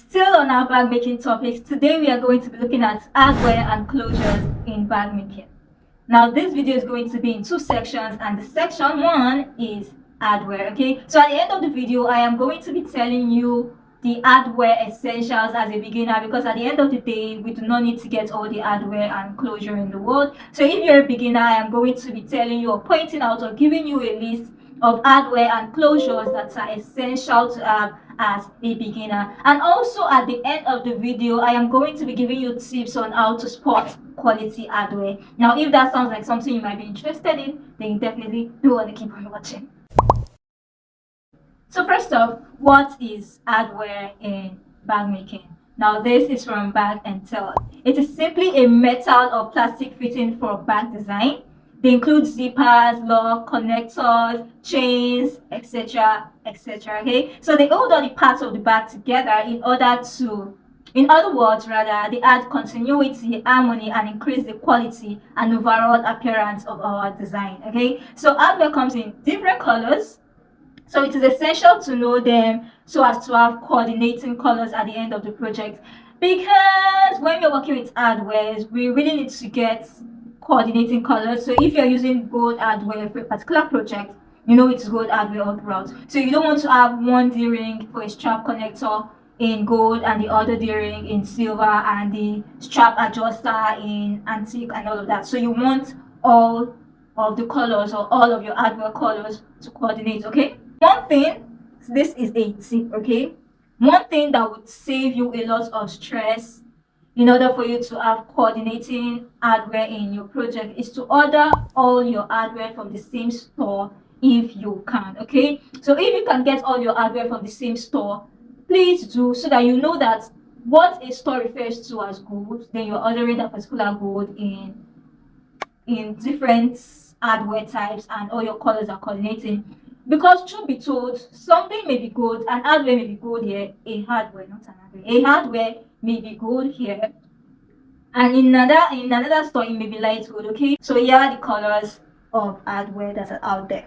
Still on our bag making topics, today we are going to be looking at hardware and closures in bag making. Now this video is going to be in two sections, and the section one is hardware. Okay, so at the end of the video I am going to be telling you the hardware essentials as a beginner, because at the end of the day we do not need to get all the hardware and closure in the world. So if you're a beginner, I am going to be telling you or pointing out or giving you a list of hardware and closures that are essential to have as a beginner. And also at the end of the video I am going to be giving you tips on how to spot quality hardware. Now if that sounds like something you might be interested in, then you definitely do want to keep on watching. So first off, what is hardware in bag making? Now this is from Bag and Tell. It is simply a metal or plastic fitting for bag design. They include zippers, lock, connectors, chains, etc., etc. Okay, so they hold all the parts of the bag together in other words, they add continuity, harmony, and increase the quality and overall appearance of our design. Okay, so hardware comes in different colors. So it is essential to know them so as to have coordinating colors at the end of the project. Because when you're working with hardware, we really need to get coordinating colors. So if you're using gold hardware for a particular project, you know it's gold hardware all throughout. So you don't want to have one D-ring for a strap connector in gold and the other D-ring in silver and the strap adjuster in antique and all of that. So you want all of the colors or all of your hardware colors to coordinate. Okay, one thing, this is a tip, okay, one thing that would save you a lot of stress in order for you to have coordinating hardware in your project is to order all your hardware from the same store if you can. Okay, so if you can get all your hardware from the same store, please do, so that you know that what a store refers to as gold, then you're ordering that particular gold in different hardware types and all your colors are coordinating. Because truth be told, something may be gold and hardware may be gold here, a hardware may be gold here, and in another store it may be light gold. Okay, so here are the colors of hardware that are out there.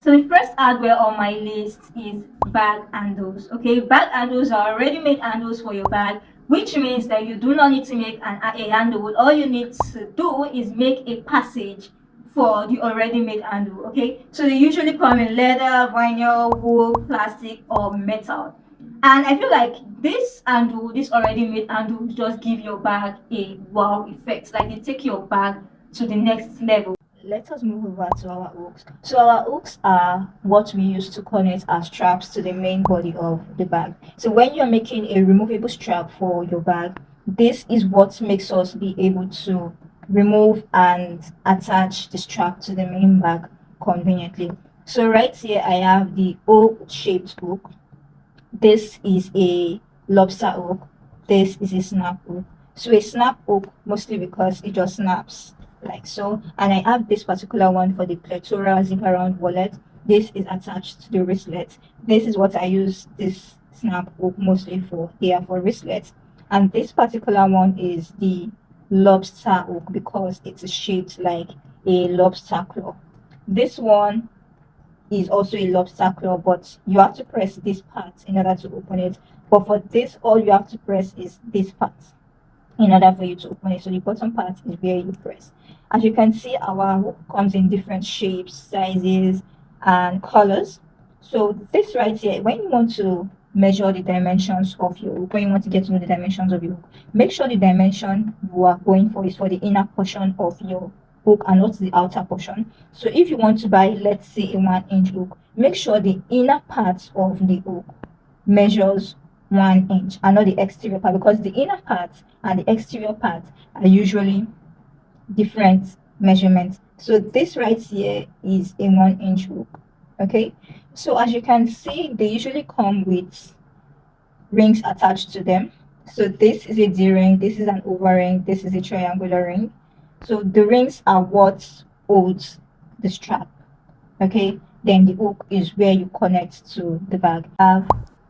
So the first hardware on my list is bag handles. Okay, bag handles are already made handles for your bag, which means that you do not need to make a handle. All you need to do is make a passage for the already made handle. Okay, so they usually come in leather, vinyl, wool, plastic, or metal. And I feel like this already made handle, just give your bag a wow effect. Like they take your bag to the next level. Let us move over to our hooks. So our hooks are what we use to connect our straps to the main body of the bag. So when you're making a removable strap for your bag, this is what makes us be able to remove and attach the strap to the main bag conveniently. So right here I have the O-shaped hook. This is a lobster hook. This is a snap hook. So a snap hook mostly because it just snaps like so, and I have this particular one for the plethora zip around wallet. This is attached to the wristlet. This is what I use this snap hook mostly for here, for wristlets. And this particular one is the lobster hook because it's shaped like a lobster claw. This one is also a lobster claw, but you have to press this part in order to open it. But for this, all you have to press is this part in order for you to open it. So the bottom part is where you press. As you can see, our hook comes in different shapes, sizes, and colors. So this right here, when you want to measure the dimensions of your hook, when you want to get to know the dimensions of your hook, make sure the dimension you are going for is for the inner portion of your hook and not the outer portion. So if you want to buy, let's say, a 1-inch hook, make sure the inner part of the hook measures 1 inch and not the exterior part, because the inner part and the exterior part are usually different measurements. So this right here is a 1-inch hook. Okay, so as you can see, they usually come with rings attached to them. So this is a D-ring, this is an oval ring, this is a triangular ring. So the rings are what holds the strap. Okay, then the hook is where you connect to the bag. Have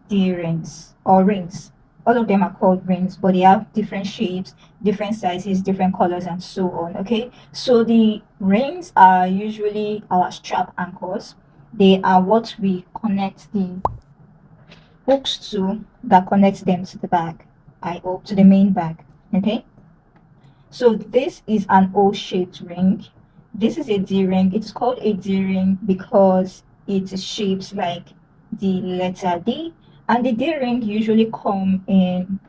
D-rings or rings. All of them are called rings, but they have different shapes, different sizes, different colors, and so on. Okay, so the rings are usually our strap anchors. They are what we connect the hooks too that connects them to the bag. I hope to the main bag. Okay. So this is an O-shaped ring. This is a D-ring. It's called a D-ring because it is shaped like the letter D. And the D-ring usually come in,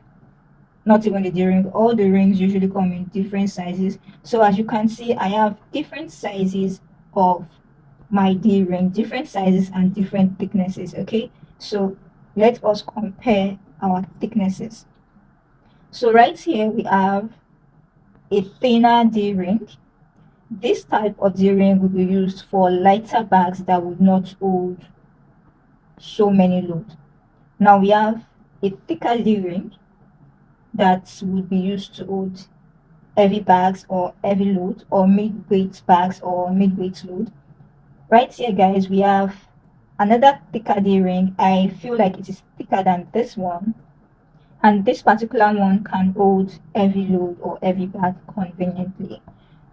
not even the D-ring, all the rings usually come in different sizes. So as you can see, I have different sizes of my D-ring, different sizes and different thicknesses. Okay, so let us compare our thicknesses. So right here we have a thinner D-ring. This type of D-ring will be used for lighter bags that would not hold so many loads. Now we have a thicker D-ring that would be used to hold heavy bags or heavy load or mid-weight bags or mid-weight load. Right here, guys, we have another thicker D-ring. I feel like it is thicker than this one, and this particular one can hold heavy load or heavy bag conveniently.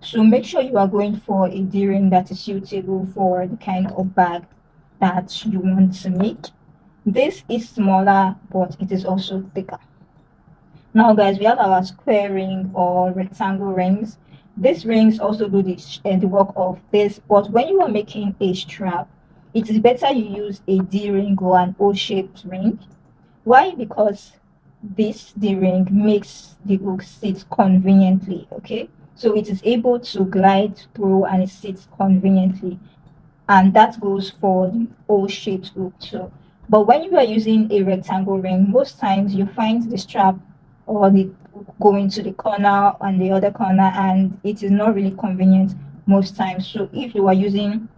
So make sure you are going for a D-ring that is suitable for the kind of bag that you want to make. This is smaller, but it is also thicker. Now, guys, we have our square ring or rectangle rings. These rings also do the work of this, but when you are making a strap, it is better you use a D ring or an O-shaped ring. Why? Because this D ring makes the hook sit conveniently. Okay, so it is able to glide through and it sits conveniently, and that goes for the O-shaped hook too. But when you are using a rectangle ring, most times you find the strap or the hook going to the corner and the other corner, and it is not really convenient most times. So if you are using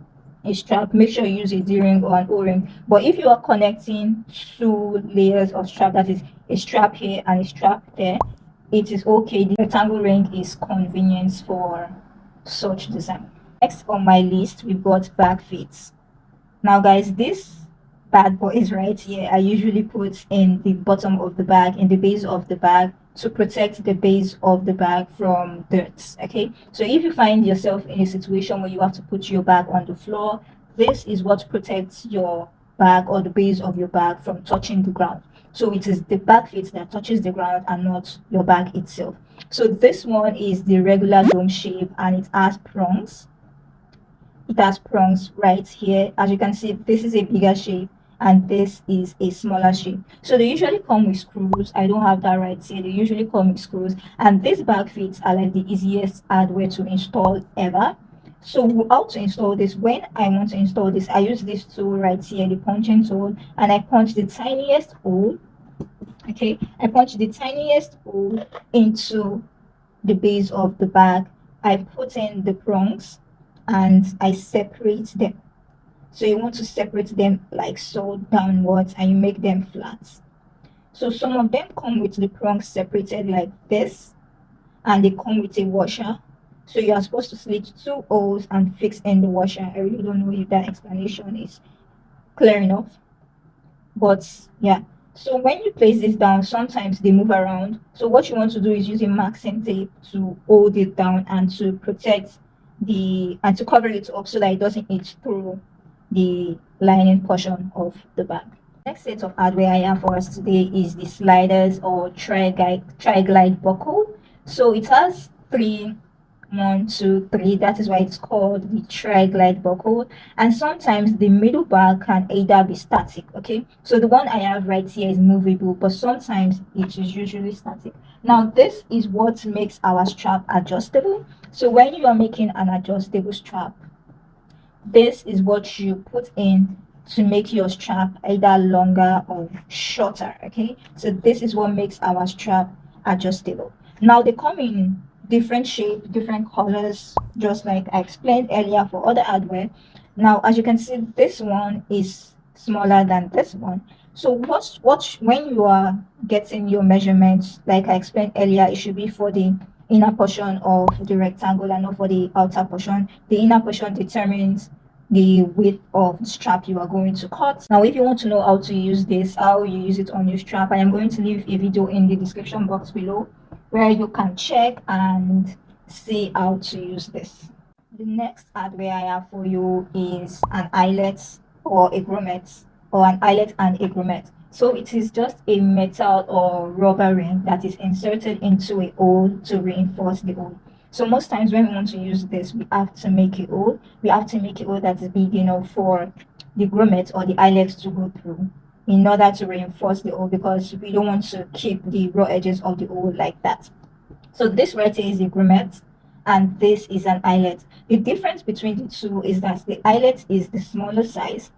a strap, make sure you use a D-ring or an O-ring. But if you are connecting two layers of strap, that is a strap here and a strap there, it is okay. The rectangle ring is convenient for such design. Next on my list, we've got bag fits. Now, guys, this bad boy is right here. I usually put in the bottom of the bag, in the base of the bag, to protect the base of the bag from dirt. Okay, so if you find yourself in a situation where you have to put your bag on the floor, this is what protects your bag or the base of your bag from touching the ground. So it is the bag fit that touches the ground and not your bag itself. So this one is the regular dome shape and it has prongs. It has prongs right here. As you can see, this is a bigger shape and this is a smaller shape. So they usually come with screws. I don't have that right here. They usually come with screws, and these bag fits are like the easiest hardware to install ever. So how to install this? When I want to install this, I use this tool right here, the punching tool, and I punch the tiniest hole. Okay, I punch the tiniest hole into the base of the bag. I put in the prongs and I separate them. So you want to separate them like so downwards and you make them flat. So some of them come with the prongs separated like this, and they come with a washer. So you are supposed to slit two holes and fix in the washer. I really don't know if that explanation is clear enough. But yeah, so when you place this down, sometimes they move around. So what you want to do is using masking tape to hold it down and to protect the and to cover it up so that it doesn't eat through the lining portion of the bag. Next set of hardware I have for us today is the sliders or tri-glide buckle. So it has three, 1, 2, 3. That is why it's called the tri-glide buckle. And sometimes the middle bar can either be static. Okay, so the one I have right here is movable, but sometimes it is usually static. Now this is what makes our strap adjustable. So when you are making an adjustable strap, this is what you put in to make your strap either longer or shorter. Okay, so this is what makes our strap adjustable. Now they come in different shape, different colors, just like I explained earlier for other hardware. Now as you can see, this one is smaller than this one. So when you are getting your measurements, like I explained earlier, it should be for the inner portion of the rectangle and not for the outer portion. The inner portion determines the width of the strap you are going to cut. Now if you want to know how to use this, how you use it on your strap, I am going to leave a video in the description box below where you can check and see how to use this. The next hardware I have for you is an eyelet or a grommet, or an eyelet and a grommet. So it is just a metal or rubber ring that is inserted into a hole to reinforce the hole. So most times when we want to use this, we have to make a hole. We have to make a hole that is big enough for the grommet or the eyelets to go through in order to reinforce the hole, because we don't want to keep the raw edges of the hole like that. So this right here is a grommet and this is an eyelet. The difference between the two is that the eyelet is the smaller size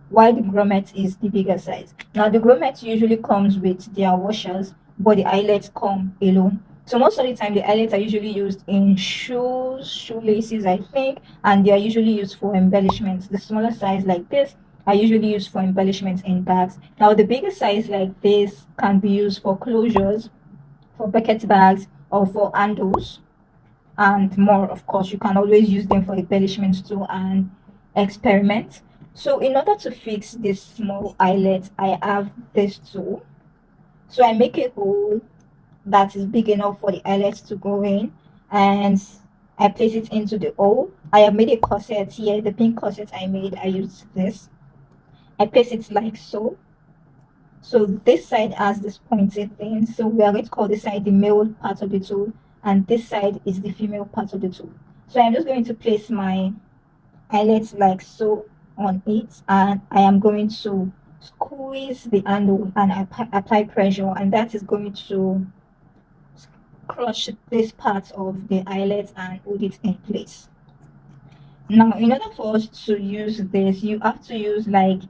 while the grommet is the bigger size. Now the grommet usually comes with their washers, but the eyelets come alone. So most of the time the eyelets are usually used in shoes, shoelaces I think, and they are usually used for embellishments. The smaller size like this are usually used for embellishments in bags. Now the bigger size like this can be used for closures, for bucket bags, or for handles and more. Of course, you can always use them for embellishments too and experiment. So in order to fix this small eyelet, I have this tool. So I make a hole that is big enough for the eyelet to go in, and I place it into the hole. I have made a corset here, the pink corset I made, I used this. I place it like so. So this side has this pointed thing. So we are going to call this side the male part of the tool, and this side is the female part of the tool. So I'm just going to place my eyelets like so on it, and I am going to squeeze the handle and apply pressure, and that is going to crush this part of the eyelet and hold it in place. Now in order for us to use this, you have to use like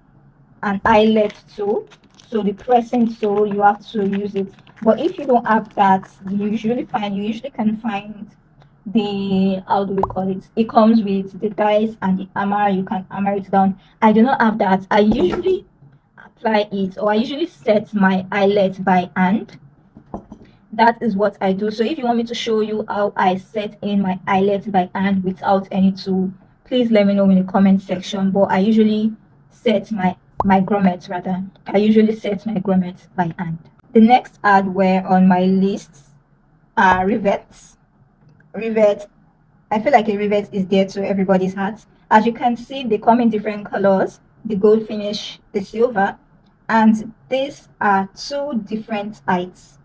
an eyelet tool. So the pressing tool, you have to use it. But if you don't have that, you usually can find the, how do we call it, it comes with the dice and the hammer. You can hammer it down. I do not have that. I usually apply it, or I usually set my eyelet by hand. That is what I do. So if you want me to show you how I set in my eyelet by hand without any tool, please let me know in the comment section. But I usually set my grommets, rather I usually set my grommets by hand. The next hardware on my list are rivets. Rivets, I feel like a rivet is dear to everybody's heart. As you can see, they come in different colors: the gold finish, the silver, and these are two different heights.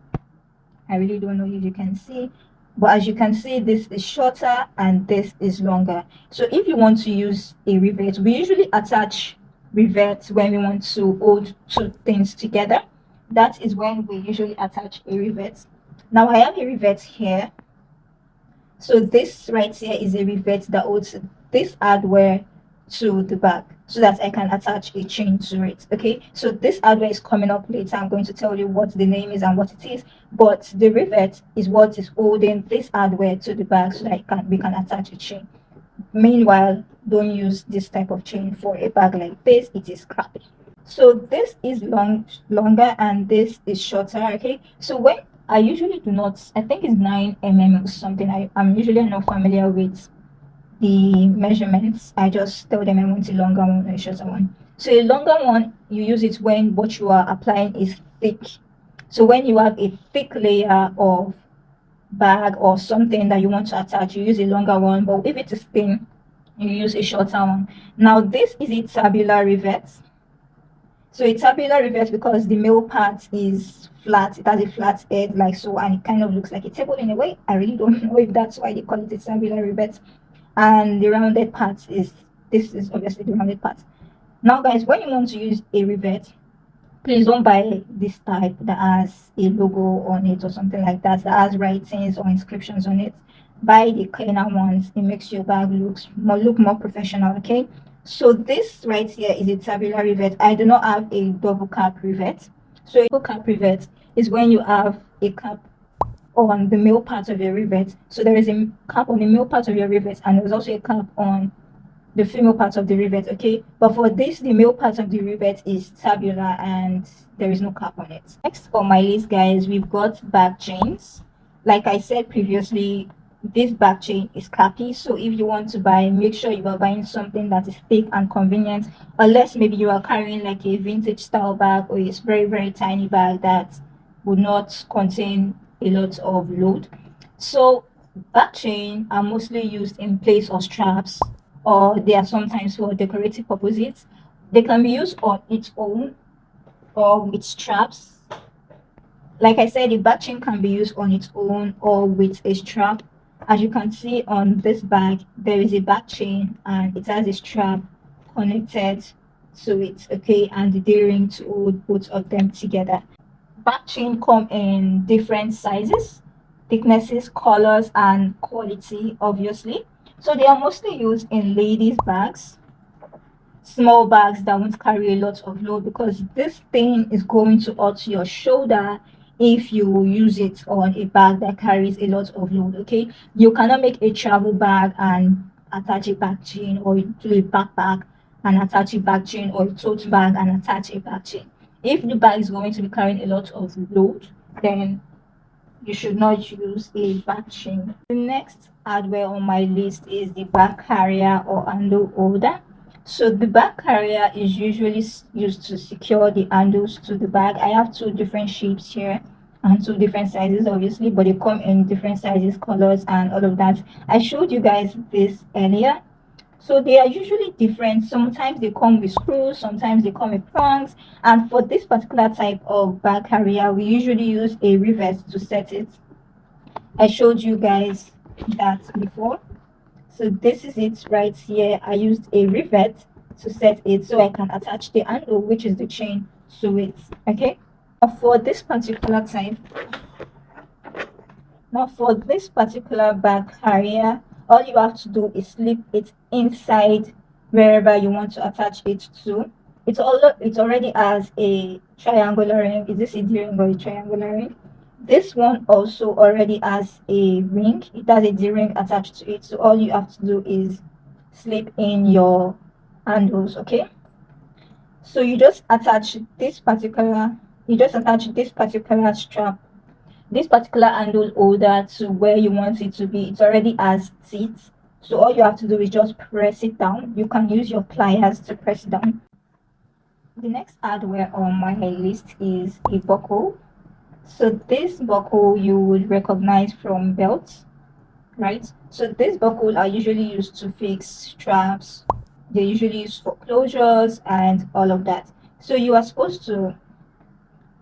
I really don't know if you can see, but as you can see, this is shorter and this is longer. So if you want to use a rivet, we usually attach rivets when we want to hold two things together. That is when we usually attach a rivet. Now I have a rivet here. So this right here is a rivet that holds this hardware to the back so that I can attach a chain to it. Okay, so this hardware is coming up later. I'm going to tell you what the name is and what it is, but the rivet is what is holding this hardware to the back so that we can attach a chain. Meanwhile, don't use this type of chain for a bag like this, it is crappy. So this is longer and this is shorter. Okay, so when I usually do not, I think it's 9 mm or something. I'm usually not familiar with the measurements. I just tell them I want a longer one or a shorter one. So a longer one, you use it when what you are applying is thick. So when you have a thick layer of bag or something that you want to attach, you use a longer one. But if it is thin, you use a shorter one. Now this is a tabular rivet. So a tabular rivet, because the male part is flat, it has a flat head like so, and it kind of looks like a table in a way. I really don't know if that's why they call it a tabular rivet. And the rounded part is, this is obviously the rounded part. Now guys, when you want to use a rivet, please don't buy this type that has a logo on it or something like that has writings or inscriptions on it. Buy the cleaner ones. It makes your bag look more professional. Okay, so this right here is a tabular rivet. I do not have a double cap rivet. So a double cap rivet is when you have a cap on the male part of your rivet. So there is a cap on the male part of your rivet, and there's also a cap on the female part of the rivet. Okay, but for this, the male part of the rivet is tabular and there is no cap on it. Next on my list, guys, we've got back chains. Like I said previously, this back chain is crappy, so if you want to buy, make sure you are buying something that is thick and convenient, unless maybe you are carrying like a vintage style bag or a very tiny bag that would not contain a lot of load. So back chain are mostly used in place of straps, or they are sometimes for decorative purposes. They can be used on its own, or with straps. Like I said, the back chain can be used on its own or with a strap. As you can see on this bag, there is a back chain and it has a strap connected to it, okay, and the D-ring to hold both of them together. Back chain come in different sizes, thicknesses, colors, and quality, obviously. So they are mostly used in ladies' bags, small bags that won't carry a lot of load, because this thing is going to hurt your shoulder if you use it on a bag that carries a lot of load. Okay, you cannot make a travel bag and attach a back chain, or do a backpack and attach a back chain, or a tote bag and attach a back chain. If the bag is going to be carrying a lot of load, then you should not use a back chain. The next hardware on my list is the back carrier or handle holder. So the back carrier is usually used to secure the handles to the bag. I have two different shapes here and two different sizes, obviously, but they come in different sizes, colors, and all of that. I showed you guys this earlier. So they are usually different. Sometimes they come with screws, sometimes they come with prongs. And for this particular type of bag carrier, we usually use a rivet to set it. I showed you guys that before. So this is it right here. I used a rivet to set it so I can attach the handle, which is the chain, to it. Okay. For this particular type, now for this particular bag carrier, all you have to do is slip it inside wherever you want to attach it to. It already has a triangular ring. Is this a D-ring or a triangular ring? This one also already has a ring. It has a D-ring attached to it. So all you have to do is slip in your handles, okay? So you just attach this particular strap, this particular handle holder, to where you want it to be. It already has teeth, so all you have to do is just press it down. You can use your pliers to press it down. The next hardware on my list is a buckle. So this buckle you would recognize from belts, right? So this buckle are usually used to fix straps. They're usually used for closures and all of that. So you are supposed to,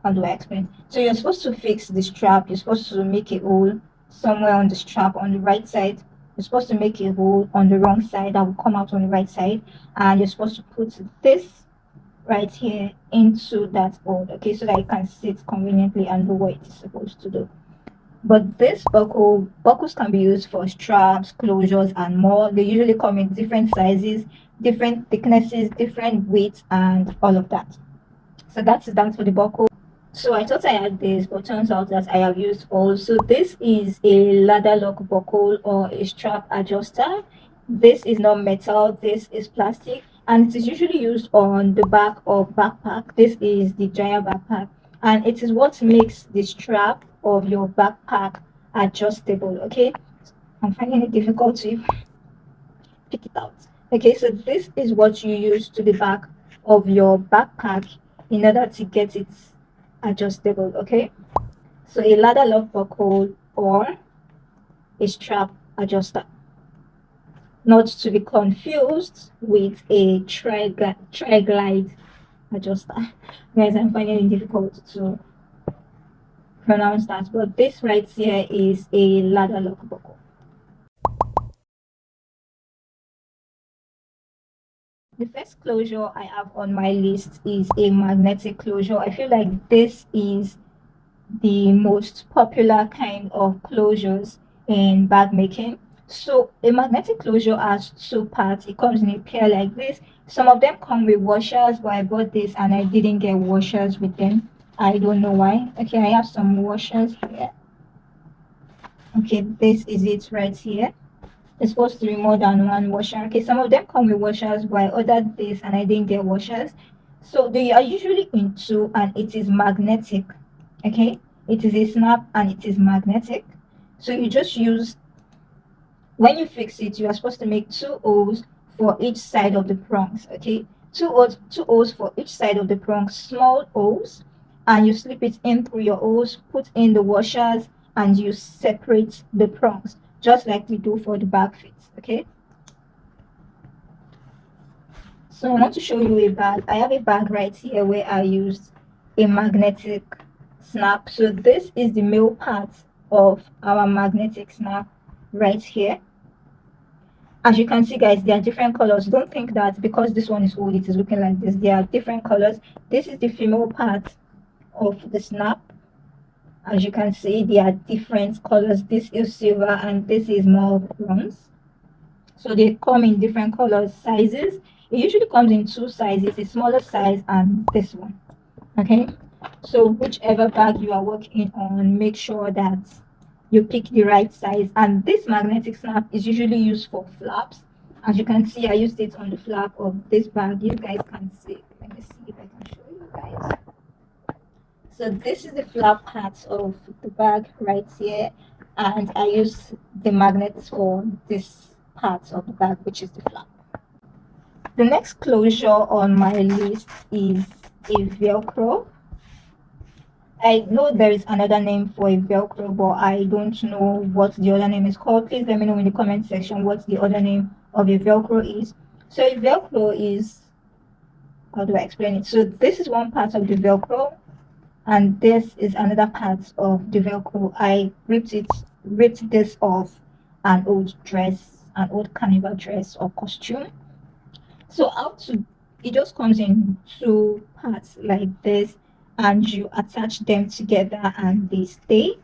how do I explain? So you're supposed to fix the strap. You're supposed to make a hole somewhere on the strap on the right side. You're supposed to make a hole on the wrong side that will come out on the right side, and you're supposed to put this right here into that hole, okay, so that you can sit conveniently and do what it's supposed to do. But this buckles can be used for straps, closures, and more. They usually come in different sizes, different thicknesses, different weights, and all of that. So that's that for the buckle. So I thought I had this, but turns out that I have used all. So this is a ladder lock buckle or a strap adjuster. This is not metal, this is plastic, and it is usually used on the back of backpack. This is the giant backpack, and it is what makes the strap of your backpack adjustable. Okay, I'm finding it difficult to pick it out. Okay, so this is what you use to the back of your backpack in order to get it adjustable. Okay, so a ladder lock buckle or a strap adjuster, not to be confused with a tri-glide adjuster. Guys, I'm finding it difficult to pronounce that, but this right here is a ladder lock buckle. The first closure I have on my list is a magnetic closure. I feel like this is the most popular kind of closures in bag making. So a magnetic closure has two parts. It comes in a pair like this. Some of them come with washers, but I bought this and I didn't get washers with them. I don't know why. Okay, I have some washers here. Okay, this is it right here. It's supposed to be more than one washer. Okay, some of them come with washers, but I ordered this and I didn't get washers. So they are usually in two and it is magnetic. Okay, it is a snap and it is magnetic. So you just use, when you fix it, you are supposed to make two holes for each side of the prongs. Okay, two holes for each side of the prongs, small holes, and you slip it in through your holes, put in the washers, and you separate the prongs just like we do for the back fit. Okay, so I want to show you a bag. I have a bag right here where I used a magnetic snap. So this is the male part of our magnetic snap right here. As you can see, guys, there are different colors. Don't think that because this one is old it is looking like this. There are different colors. This is the female part of the snap. As you can see, there are different colors. This is silver and this is more bronze. So they come in different colors, sizes. It usually comes in two sizes, a smaller size and this one. Okay, so whichever bag you are working on, make sure that you pick the right size. And this magnetic snap is usually used for flaps. As you can see, I used it on the flap of this bag. You guys can see. Let me see if I can show you guys. So this is the flap part of the bag right here, and I use the magnets for this part of the bag, which is the flap. The next closure on my list is a Velcro. I know there is another name for a Velcro, but I don't know what the other name is called. Please let me know in the comment section what the other name of a Velcro is. So a Velcro is, how do I explain it? So this is one part of the Velcro, and this is another part of the Velcro. I ripped this off an old dress, an old carnival dress or costume. So it just comes in two parts like this, and you attach them together and they stay.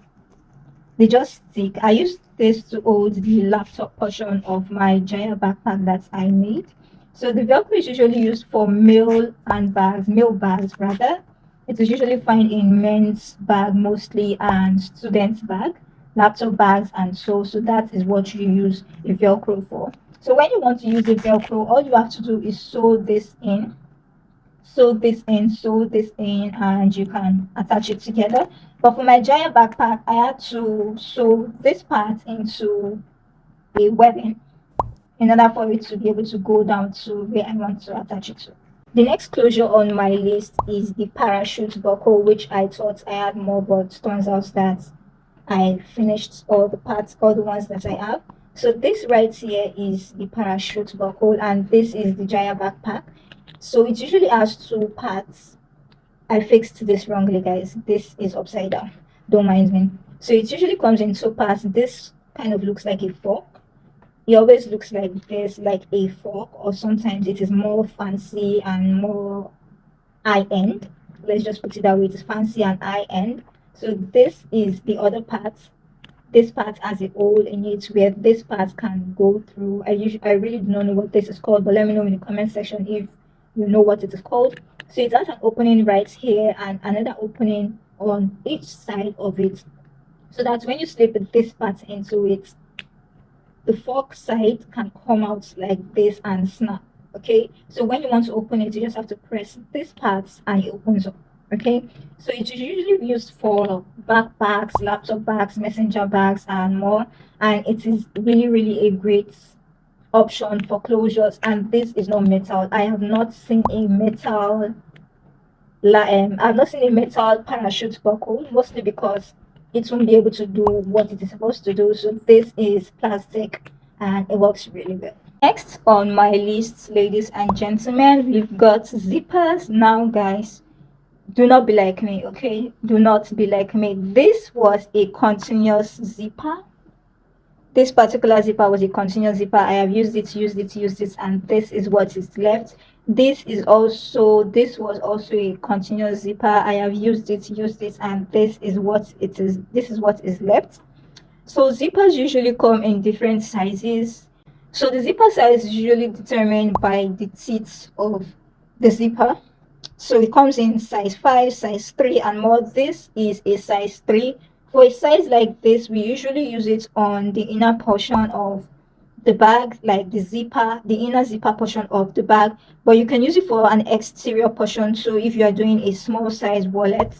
They just stick. I used this to hold the laptop portion of my giant backpack that I made. So the Velcro is usually used for male bags rather. It is usually found in men's bag mostly and students' bag, laptop bags, and so that is what you use a Velcro for. So when you want to use a Velcro, all you have to do is sew this in, and you can attach it together. But for my giant backpack, I had to sew this part into a webbing in order for it to be able to go down to where I want to attach it to. The next closure on my list is the parachute buckle, which I thought I had more, but turns out that I finished all the parts, all the ones that I have. So this right here is the parachute buckle, and this is the giant backpack. So it usually has two parts. I fixed this wrongly, guys. This is upside down. Don't mind me. So it usually comes in two parts. This kind of looks like a fork. It always looks like this, like a fork, or sometimes it is more fancy and more high-end. Let's just put it that way. It is fancy and high-end. So this is the other part. This part has a hole in it where this part can go through. I really do not know what this is called, but let me know in the comment section if you know what it is called. So it has an opening right here and another opening on each side of it, so that when you slip this part into it, the fork side can come out like this and snap. Okay, so when you want to open it, you just have to press this part and it opens up. Okay, so it's usually used for backpacks, laptop bags, messenger bags, and more. And it is really a great option for closures. And this is not metal. I have not seen a metal parachute buckle, mostly because it won't be able to do what it is supposed to do. So this is plastic and it works really well. Next on my list, ladies and gentlemen, we've got zippers. Now guys, do not be like me, okay? Do not be like me. This was a continuous zipper. This particular zipper was a continuous zipper. I have used it, and this is what is left. This was also a continuous zipper. I have used it, and this is what it is. This is what is left. So zippers usually come in different sizes. So the zipper size is usually determined by the teeth of the zipper. So it comes in size 5, size 3, and more. This is a size 3. For a size like this, we usually use it on the inner portion of the bag, like the inner zipper portion of the bag. But you can use it for an exterior portion too. If you are doing a small size wallet,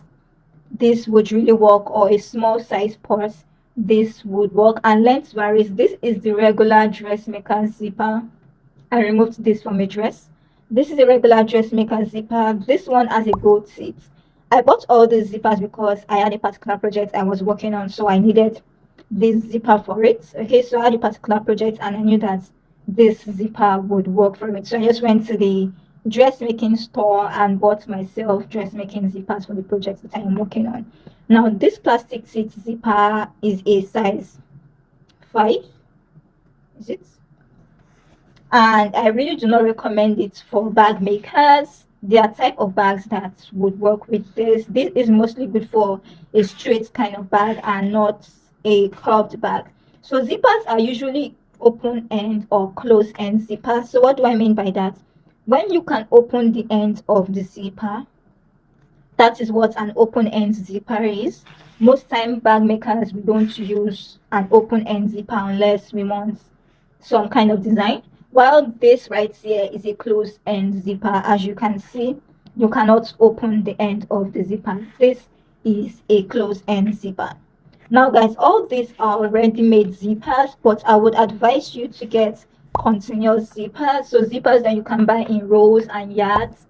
this would really work, or a small size purse, this would work. And length varies. This is the regular dressmaker zipper. I removed this from a dress. This is a regular dressmaker zipper. This one has a gold teeth. I bought all these zippers because I had a particular project I was working on, so I needed this zipper for it. Okay, so I had a particular project and I knew that this zipper would work for it. So I just went to the dressmaking store and bought myself dressmaking zippers for the project that I am working on. Now, this plastic seat zipper is a size 5. Is it? And I really do not recommend it for bag makers. There are type of bags that would work with this. This is mostly good for a straight kind of bag and not a curved bag. So zippers are usually open end or close end zippers. So what do I mean by that? When you can open the end of the zipper, that is what an open end zipper is. Most time bag makers, we don't use an open end zipper unless we want some kind of design, while this right here is a closed end zipper. As you can see, you cannot open the end of the zipper. This is a closed end zipper. Now guys, all these are ready-made zippers, but I would advise you to get continuous zippers, so zippers that you can buy in rows and yards,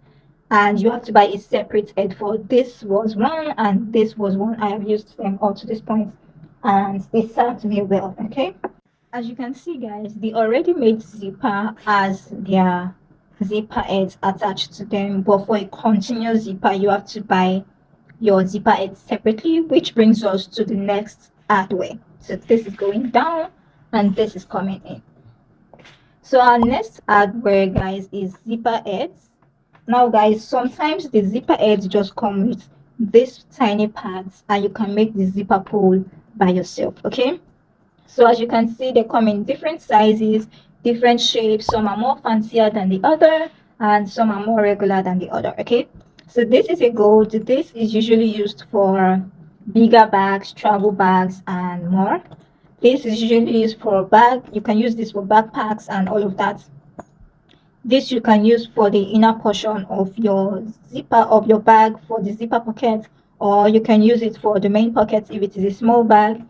and you have to buy a separate head for. This was one and this was one. I have used them all to this point and they served me well. Okay, as you can see guys, the already made zipper has their zipper heads attached to them, but for a continuous zipper you have to buy your zipper head separately, which brings us to the next hardware. So this is going down and this is coming in. So our next hardware guys is zipper heads. Now guys, sometimes the zipper heads just come with this tiny parts and you can make the zipper pull by yourself. Okay, so as you can see, they come in different sizes, different shapes. Some are more fancier than the other and some are more regular than the other. Okay, so this is a gold. This is usually used for bigger bags, travel bags and more. This is usually used for a bag. You can use this for backpacks and all of that. This you can use for the inner portion of your zipper of your bag, for the zipper pocket, or you can use it for the main pocket if it is a small bag.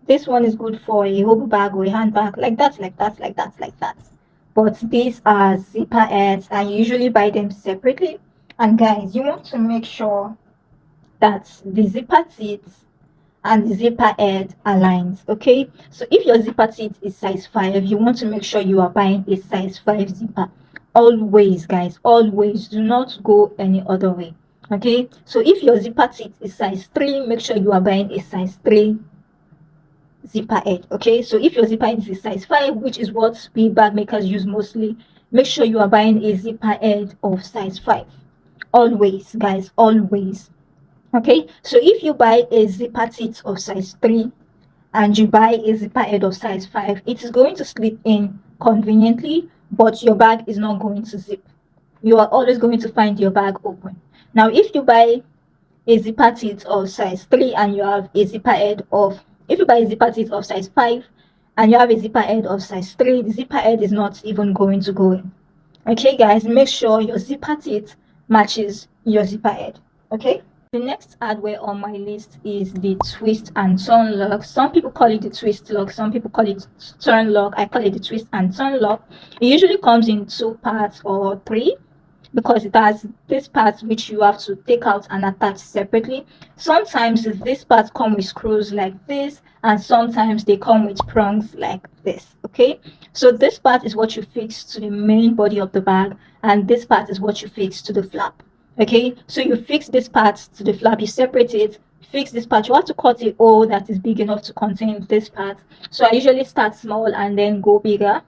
This one is good for a hobo bag or a handbag, like that, like that, like that, like that. But these are zipper heads and you usually buy them separately. And guys, you want to make sure that the zipper teeth and the zipper head aligns. Okay, so if your zipper teeth is size 5, you want to make sure you are buying a size 5 zipper. Always guys, always do not go any other way. Okay, so if your zipper teeth is size 3, make sure you are buying a size 3 zipper head. Okay, so if your zipper head is size 5, which is what we bag makers use mostly, make sure you are buying a zipper head of size 5. Always guys, always. Okay, so if you buy a zipper teeth of size 3 and you buy a zipper head of size 5, it is going to slip in conveniently, but your bag is not going to zip. You are always going to find your bag open. Now if you buy a zipper teeth of size 3 and you have a zipper head of, if you buy a zipper teeth of size 5 and you have a zipper head of size 3, the zipper head is not even going to go in. Okay guys, make sure your zipper teeth matches your zipper head. Okay, the next hardware on my list is the twist and turn lock. Some people call it the twist lock, some people call it turn lock. I call it the twist and turn lock. It usually comes in 2 parts or 3, because it has this part which you have to take out and attach separately. Sometimes this part come with screws like this and sometimes they come with prongs like this. Okay, so this part is what you fix to the main body of the bag and this part is what you fix to the flap. Okay, so you fix this part to the flap, you separate it, fix this part. You have to cut a hole that is big enough to contain this part. So I usually start small and then go bigger.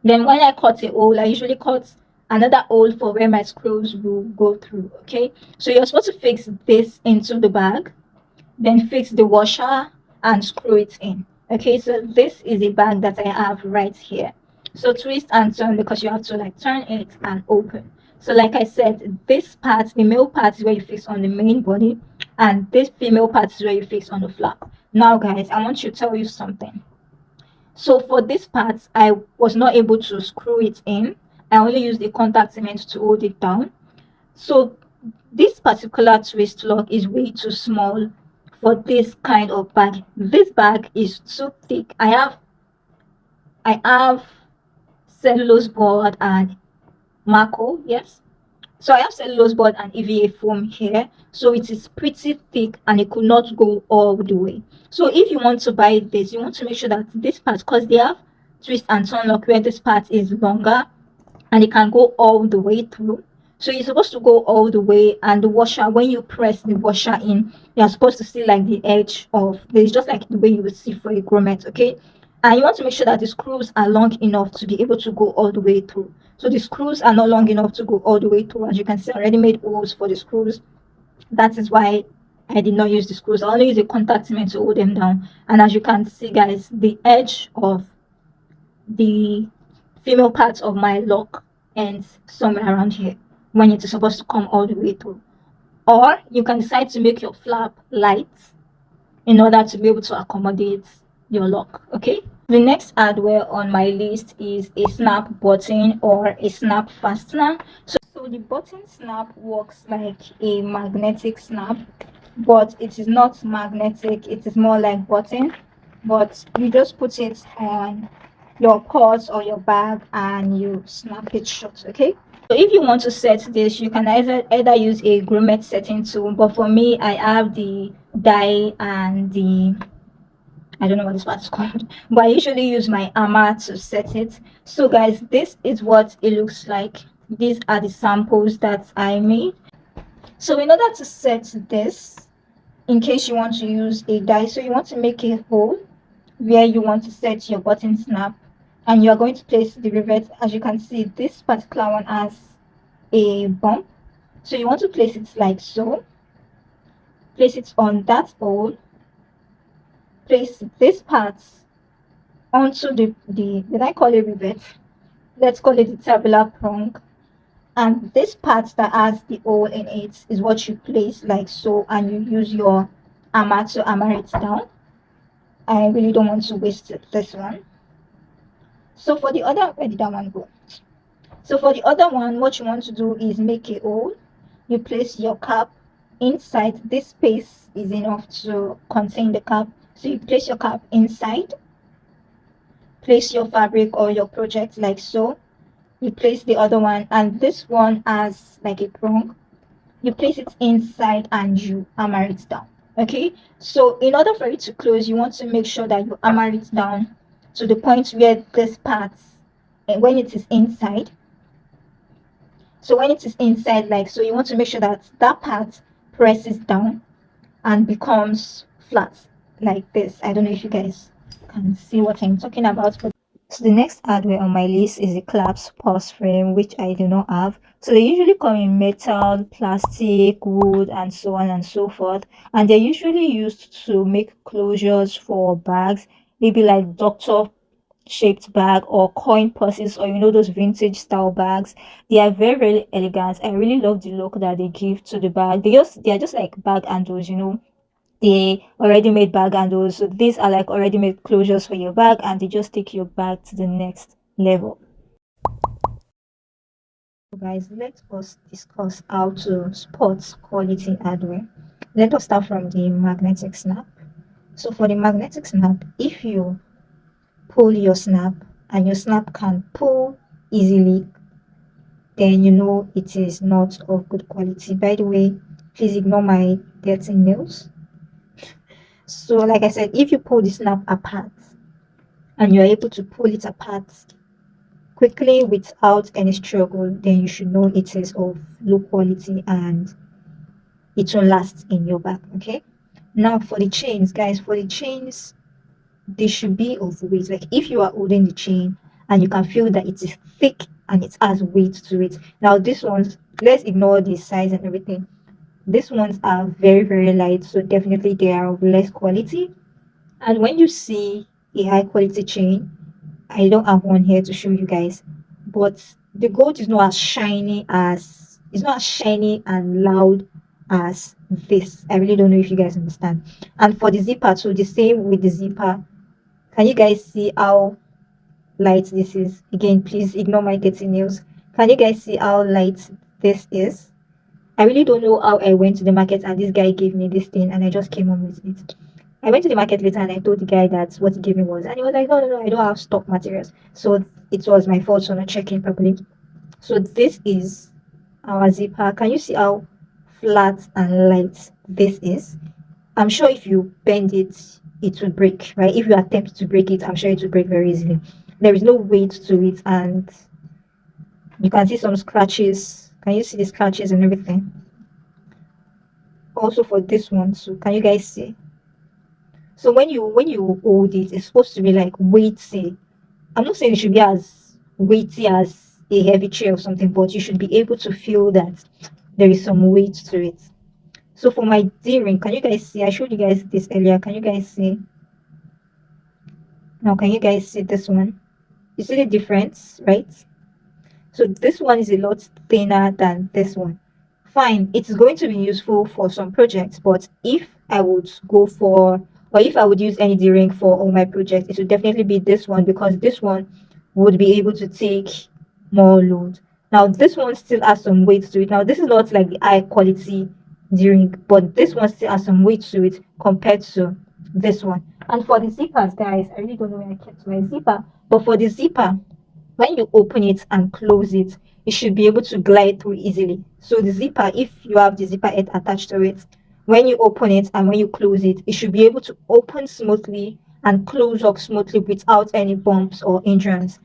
Then when I cut a hole, I usually cut another hole for where my screws will go through. Okay, so you're supposed to fix this into the bag, then fix the washer and screw it in. Okay, so this is a bag that I have right here. So twist and turn, because you have to like turn it and open. So like I said, this part, the male part, is where you fix on the main body and this female part is where you fix on the flap. Now guys, I want to tell you something. So for this part, I was not able to screw it in. I only used the contact cement to hold it down. So this particular twist lock is way too small for this kind of bag. This bag is too thick. I have cellulose board and Marco, yes. So I have cellulose board and EVA foam here. So it is pretty thick and it could not go all the way. So if you want to buy this, you want to make sure that this part, because they have twist and turn lock where this part is longer and it can go all the way through. So you're supposed to go all the way, and the washer, when you press the washer in, you're supposed to see like the edge of there's just like the way you would see for a grommet, okay? And you want to make sure that the screws are long enough to be able to go all the way through. So the screws are not long enough to go all the way through. As you can see, I already made holes for the screws. That is why I did not use the screws. I only use a contact cement to hold them down. And as you can see, guys, the edge of the female parts of my lock ends somewhere around here when it is supposed to come all the way through. Or you can decide to make your flap light in order to be able to accommodate your lock, okay? The next hardware on my list is a snap button or a snap fastener. So the button snap works like a magnetic snap, but it is not magnetic, it is more like button. But you just put it on your purse or your bag and you snap it shut, okay? So if you want to set this, you can either use a grommet setting tool, but for me, I have the die and the I don't know what this part is called, but I usually use my hammer to set it. So guys, this is what it looks like. These are the samples that I made. So in order to set this, in case you want to use a die, so you want to make a hole where you want to set your button snap, and you are going to place the rivet. As you can see, this particular one has a bump, so you want to place it like so. Place it on that hole. Place this part onto the did I call it rivet? Let's call it the tabular prong. And this part that has the hole in it is what you place like so, and you use your hammer to hammer it down. I really don't want to waste this one. So for the other, where did that one go? So for the other one, what you want to do is make a hole. You place your cap inside. This space is enough to contain the cap. So you place your cap inside. Place your fabric or your project like so. You place the other one, and this one has like a prong. You place it inside and you hammer it down, okay? So in order for it to close, you want to make sure that you hammer it down to the point where this part, and when it is inside, so when it is inside like so, you want to make sure that that part presses down and becomes flat like this. I don't know if you guys can see what I'm talking about, but so the next hardware on my list is the clasp purse frame, which I do not have. So they usually come in metal, plastic, wood, and so on and so forth. And they're usually used to make closures for bags, maybe like doctor shaped bag or coin purses, or you know, those vintage style bags. They are very, very elegant. I really love the look that they give to the bag. They are just like bag handles, you know, they already made bag handles. So these are like already made closures for your bag, and they just take your bag to the next level. So guys, let us discuss how to spot quality hardware. Let us start from the magnetic snap. So for the magnetic snap, if you pull your snap and your snap can pull easily, then you know it is not of good quality. By the way, please ignore my dirty nails. So like I said, if you pull the snap apart and you're able to pull it apart quickly without any struggle, then you should know it is of low quality and it will last in your bag. Okay, now for the chains, guys, for the chains, they should be of weight. Like if you are holding the chain and you can feel that it is thick and it has weight to it. Now this one's, let's ignore the size and everything. These ones are very, very light, so definitely they are of less quality. And when you see a high quality chain, I don't have one here to show you guys, but the gold is not as shiny as, it's not as shiny and loud as this. I really don't know if you guys understand. And for the zipper, so the same with the zipper. Can you guys see how light this is? Again, please ignore my dirty nails. Can you guys see how light this is? I really don't know how I went to the market and this guy gave me this thing and I just came home with it. I went to the market later and I told the guy that what he gave me was, and he was like, no, no, no, I don't have stock materials. So it was my fault for not checking properly. So this is our zipper. Can you see how flat and light this is? I'm sure if you bend it, it will break, right? If you attempt to break it, I'm sure it will break very easily. There is no weight to it, and you can see some scratches Can you see the scratches and everything? Also for this one too, can you guys see? So when you hold it, it's supposed to be like weighty. I'm not saying it should be as weighty as a heavy chair or something, but you should be able to feel that there is some weight to it. So for my D-ring, can you guys see? I showed you guys this earlier. Can you guys see? Now, can you guys see this one? You see the difference, right? So this one is a lot thinner than this one. Fine, it's going to be useful for some projects, but if I would go for, or if I would use any D-ring for all my projects, it would definitely be this one, because this one would be able to take more load. Now this one still has some weight to it. Now this is not like the high quality D-ring, but this one still has some weight to it compared to this one. And for the zippers, guys, I really don't know where I kept my zipper, but for the zipper, when you open it and close it, it should be able to glide through easily. So the zipper, if you have the zipper head attached to it, when you open it and when you close it, it should be able to open smoothly and close up smoothly without any bumps or hindrance.